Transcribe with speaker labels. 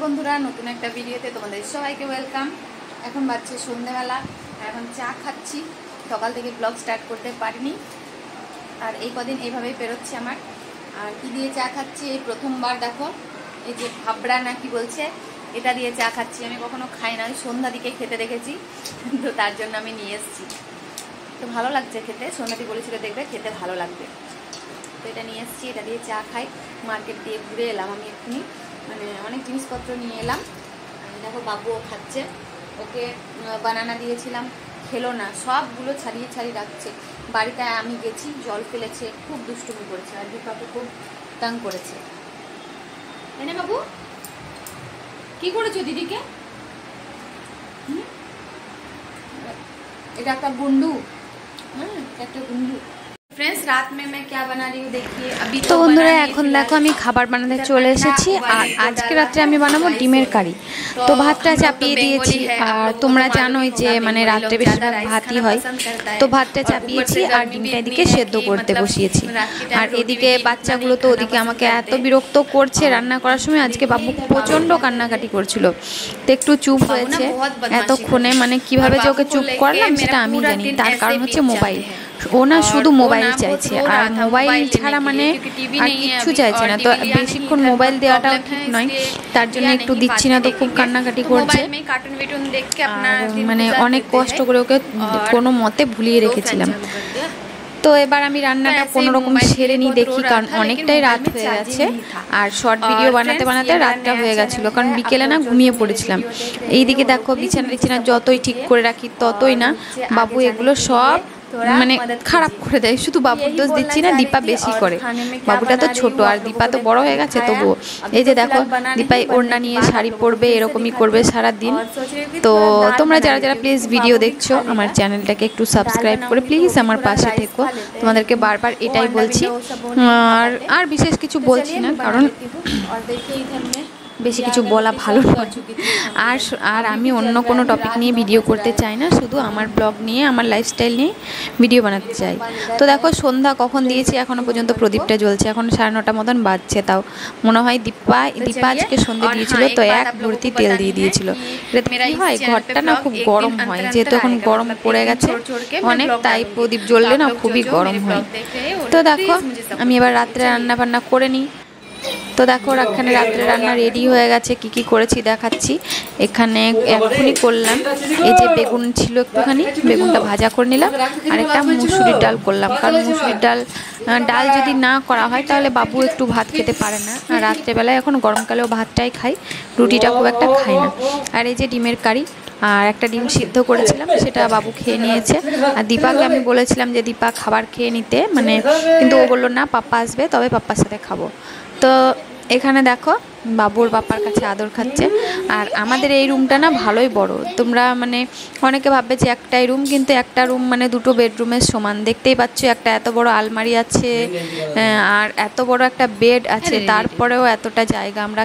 Speaker 1: বন্ধুরা, নতুন একটা ভিডিওতে তোমাদের সবাইকে ওয়েলকাম। এখন বাজছে সন্ধ্যাবেলা, এখন চা খাচ্ছি। সকাল থেকে ব্লগ স্টার্ট করতে পারিনি, আর এই কদিন এইভাবেই পেরোচ্ছে আমার। আর কি দিয়ে চা খাচ্ছি, এই প্রথমবার দেখো, এই যে ভাবড়া না কি বলছে, এটা দিয়ে চা খাচ্ছি। আমি কখনো খাই না, সন্ধ্যা দিকে খেতে দেখেছি, তো তার জন্য আমি নিয়ে এসেছি। তো ভালো লাগছে খেতে, সন্ধ্যাদি বলেছিল দেখবে খেতে ভালো লাগবে, তো এটা নিয়ে এসেছি। এটা দিয়ে চা খাই। মার্কেট দিয়ে ঘুরে এলাম আমি এক্ষুনি, মানে অনেক জিনিসপত্র নিয়ে এলাম। দেখো বাবুও খাচ্ছে, ওকে বানানা দিয়েছিলাম, খেলো না, সবগুলো ছাড়িয়ে ছাড়িয়ে রাখছে। বাড়িতে আমি গেছি, জল ফেলেছে, খুব দুষ্টুমি করেছে, আর দীপাকে খুব তাং করেছে। তাই না বাবু? কি করেছো দিদিকে? এটা একটা গুন্ডু, একটা গুন্ডু। फ्रेंड्स रात में मैं क्या बना रही हूँ देखिए। अभी तो বন্ধুরা এখন দেখো আমি খাবার বানাতে চলে এসেছি, আর আজকে রাত্রে আমি বানাবো ডিমের কারি। তো ভাতটা চাপিয়ে দিয়েছি, আর তোমরা জানোই যে মানে রাত্রে বেশিরভাগ ভাতই হয়, তো ভাতটা চাপিয়েছি আর ডিমটা এদিকে সেদ্ধ করতে বসিয়েছি। আর এদিকে বাচ্চাগুলো তো ওদিকে আমাকে এত বিরক্ত করছে রান্না করার সময়। আজকে বাবু প্রচণ্ড কান্নাকাটি করছিল, তো একটু চুপ হয়েছে এতক্ষণে। মানে কিভাবে যে ওকে চুপ করলাম সেটা আমি জানি, তার কারণ হচ্ছে মোবাইল। ও না শুধু মোবাইল চাইছে, আর মোবাইল ছাড়া মানে আর কিচ্ছু চাইছে না। তো বেশিক্ষণ মোবাইল দেওয়াটাও ঠিক নয়, তার জন্য একটু দিচ্ছি না, তো খুব কান্নাকাটি করছে। মানে অনেক কষ্ট করে ওকে কোনো মতে ভুলিয়ে রেখেছিলাম। তো এবার আমি রান্নাটা কোনোরকম সেরে নিই দেখি, কারণ অনেকটাই রাত হয়ে গেছে, আর শর্ট ভিডিও বানাতে বানাতে রাতটা হয়ে গেছিলো, কারণ বিকেলে না ঘুমিয়ে পড়েছিলাম। এইদিকে দেখো বিছানা যতই ঠিক করে রাখি ততই না বাবু এগুলো সব মানে খারাপ করে দেয়। শুধু বাবুর দোষ দিচ্ছি না, দীপা বেশি করে। বাবুটা তো ছোট আর দীপা তো বড় হয়ে গেছে, তবুও এই যে দেখো দীপাই ওড়না নিয়ে শাড়ি পরবে, এরকমই করবে সারা দিন। তো তোমরা যারা যারা প্লিজ ভিডিও দেখছো আমার চ্যানেলটাকে একটু সাবস্ক্রাইব করে প্লিজ আমার পাশে থেকো, তোমাদেরকে বারবার এটাই বলছি। আর বিশেষ কিছু বলছি না, কারণ বেশি কিছু বলা ভালো নয়। আর আমি অন্য কোনো টপিক নিয়ে ভিডিও করতে চাই না, শুধু আমার ব্লগ নিয়ে, আমার লাইফস্টাইল নিয়ে ভিডিও বানাতে চাই। তো দেখো সন্ধ্যা কখন দিয়েছি, এখনও পর্যন্ত প্রদীপটা জ্বলছে, এখন 9:30 মতন বাজছে। তাও মনে হয় দীপা আজকে সন্ধ্যে দিয়েছিল, তো এক ভর্তি তেল দিয়ে দিয়েছিল। এটা কি হয়, ঘরটা না খুব গরম হয়, যেহেতু এখন গরম পড়ে গেছে অনেক, তাই প্রদীপ জ্বললে না খুবই গরম হয়। তো দেখো আমি এবার রাত্রে রান্না বান্না করে নিই। তো দেখো এখানে রাত্রে রান্না রেডি হয়ে গেছে, কি কি করেছি দেখাচ্ছি। এখানে এখনই করলাম, এই যে বেগুন ছিল একটুখানি, বেগুনটা ভাজা করে নিলাম, আর একটা মুসুরির ডাল করলাম, কারণ মুসুরির ডাল যদি না করা হয় তাহলে বাবু একটু ভাত খেতে পারে না। আর রাত্রেবেলায় এখন গরমকালেও ভাতটাই খাই, রুটিটা খুব একটা খাই না। আর এই যে ডিমের কারি, আর একটা ডিম সিদ্ধ করেছিলাম, সেটা বাবু খেয়ে নিয়েছে। আর দীপাকে আমি বলেছিলাম যে দীপা খাবার খেয়ে নিতে, মানে কিন্তু ও বললো না পাপ্পা আসবে তবে পাপ্পার সাথে খাবো। তো এখানে দেখো বাবুর পাপার কাছে আদর খাচ্ছে। আর আমাদের এই রুমটা না ভালোই বড়। তোমরা মানে অনেকে ভাববে যে একটাই রুম, কিন্তু একটা রুম মানে দুটো বেডরুমের সমান। দেখতেই পাচ্ছ একটা এত বড় আলমারি আছে, আর এত বড় একটা বেড আছে, তারপরেও এতটা জায়গা আমরা